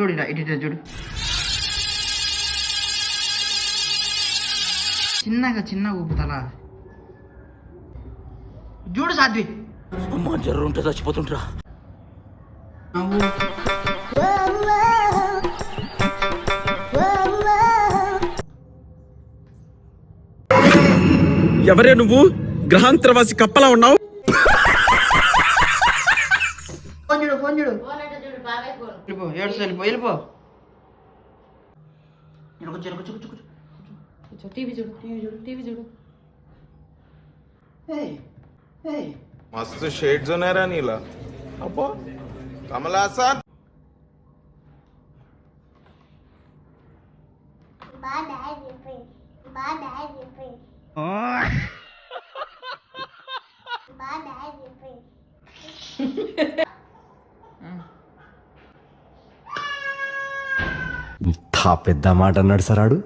చూడు ఇటు చూడు. చిన్నగా ఊపుతలా చూడు సాధ్వి. అమ్మ జర్రు ఉంటే చచ్చిపోతుంటరా. ఎవరే నువ్వు? గ్రహాంతరవాసి కప్పలా ఉన్నావు. ఫోన్ చూడు వెళ్ళిపో. టీవీ చూడు. मस्त शेड जो नाही राणीला अप्पा कमला असा పెద్ద మాట అన్నాడు సరాడు.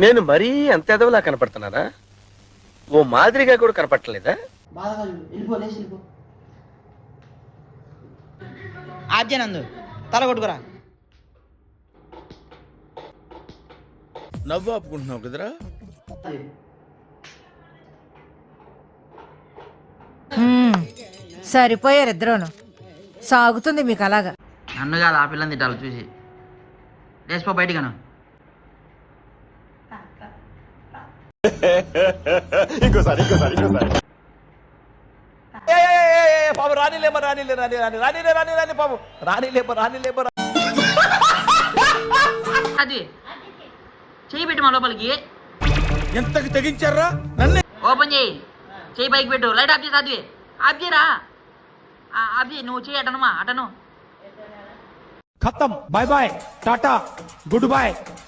నేను మరీ అంత ఎదవలా కనపడుతున్నారా? ఓ మాదిరిగా కూడా కనపడలేదా? ఆద్యనందు తల కొట్టుకురా. నవ్వు ఆపుకుంటున్నావు కదరా. సరిపోయారు ఇద్దరును. సాగుతుంది మీకు అలాగా. నన్ను కాదు ఆ పిల్లని తిట్టాలి చూసి. లేచిపో బయటికను. ఇంకోసారి పాపం రాణిలే పాపం రాణిలే. అది చెయ్యి పెట్టి మా లోపలికి. ఎంతకి తెగించారా నన్ను? ఓపెన్ చేయి. చెయ్యి పైకి పెట్టు. లైట్ ఆఫ్ చేసి అది ఆఫ్ చేయరా. ఆఫ్ చేయి. నువ్వు చెయ్యి అటను. खत्म. Bye bye tata good bye.